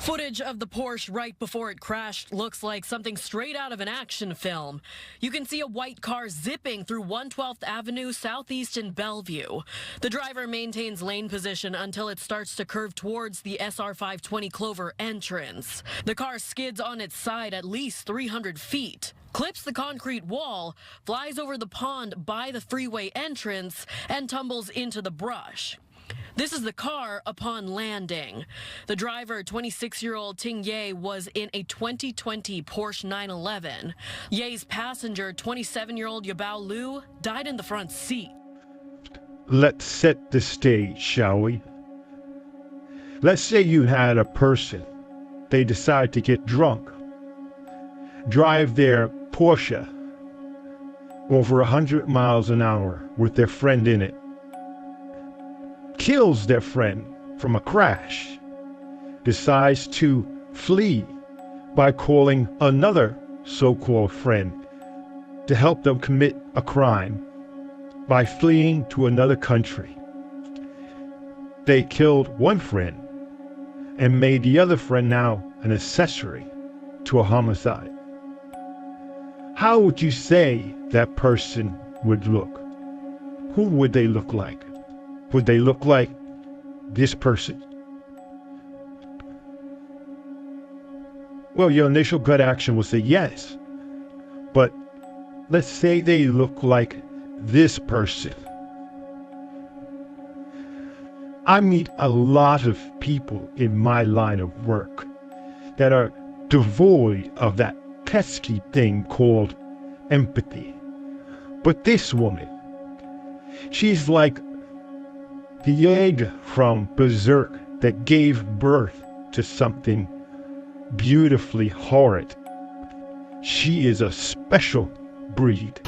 Footage of the Porsche right before it crashed looks like something straight out of an action film. You can see a white car zipping through 112th Avenue Southeast in Bellevue. The driver maintains lane position until it starts to curve towards the SR 520 Clover entrance. The car skids on its side at least 300 feet, clips the concrete wall, flies over the pond by the freeway entrance, and tumbles into the brush. This is the car upon landing. The driver, 26-year-old Ting Ye, was in a 2020 Porsche 911. Ye's passenger, 27-year-old Yabao Liu, died in the front seat. Let's set the stage, shall we? Let's say you had a person. They decide to get drunk, drive their Porsche over 100 miles an hour with their friend in it, kills their friend from a crash, decides to flee by calling another so-called friend to help them commit a crime by fleeing to another country. They killed one friend and made the other friend now an accessory to a homicide. How would you say that person would look? Who would they look like? Would they look like this person? Well, your initial gut action will say yes. But let's say they look like this person. I meet a lot of people in my line of work that are devoid of that pesky thing called empathy. But this woman, she's like the egg from Berserk that gave birth to something beautifully horrid. She is a special breed.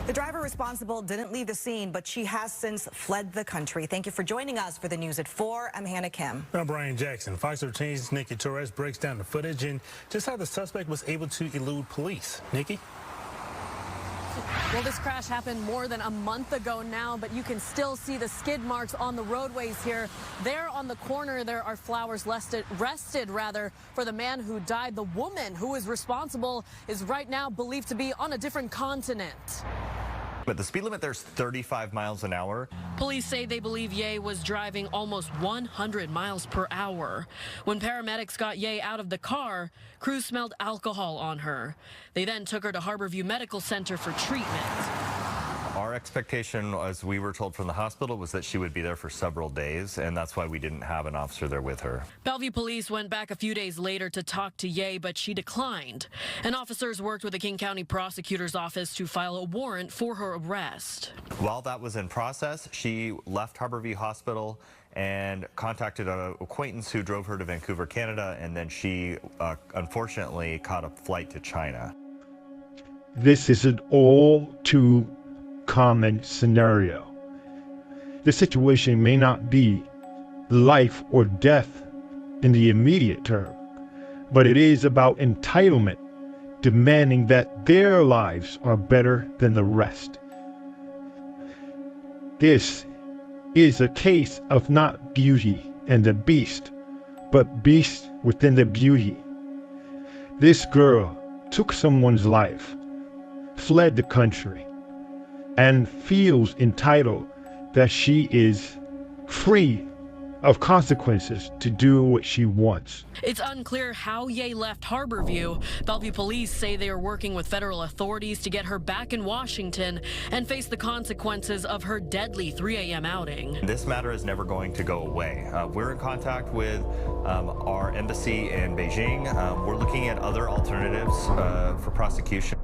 The driver responsible didn't leave the scene, but she has since fled the country. Thank you for joining us for the news at 4. I'm Hannah Kim. I'm Brian Jackson. Fox 13's Nikki Torres breaks down the footage and just how the suspect was able to elude police. Nikki? Well, this crash happened more than a month ago now, but you can still see the skid marks on the roadways here. There on the corner, there are flowers rested for the man who died. The woman who is responsible is right now believed to be on a different continent. But the speed limit there's 35 miles an hour. Police say they believe Ye was driving almost 100 miles per hour. When paramedics got Ye out of the car, crews smelled alcohol on her. They then took her to Harborview Medical Center for treatment. Our expectation, as we were told from the hospital, was that she would be there for several days, and that's why we didn't have an officer there with her. Bellevue police went back a few days later to talk to Ye, but she declined. And officers worked with the King County Prosecutor's Office to file a warrant for her arrest. While that was in process, she left Harborview Hospital and contacted an acquaintance who drove her to Vancouver, Canada, and then she unfortunately caught a flight to China. This is an all too common scenario. The situation may not be life or death in the immediate term, but it is about entitlement, demanding that their lives are better than the rest. This is a case of not Beauty and the Beast, but Beast within the beauty. This girl took someone's life, fled the country, and feels entitled that she is free of consequences to do what she wants. It's unclear how Ye left Harborview. Bellevue police say they are working with federal authorities to get her back in Washington and face the consequences of her deadly 3 a.m. outing. This matter is never going to go away. We're in contact with our embassy in Beijing. We're looking at other alternatives for prosecution.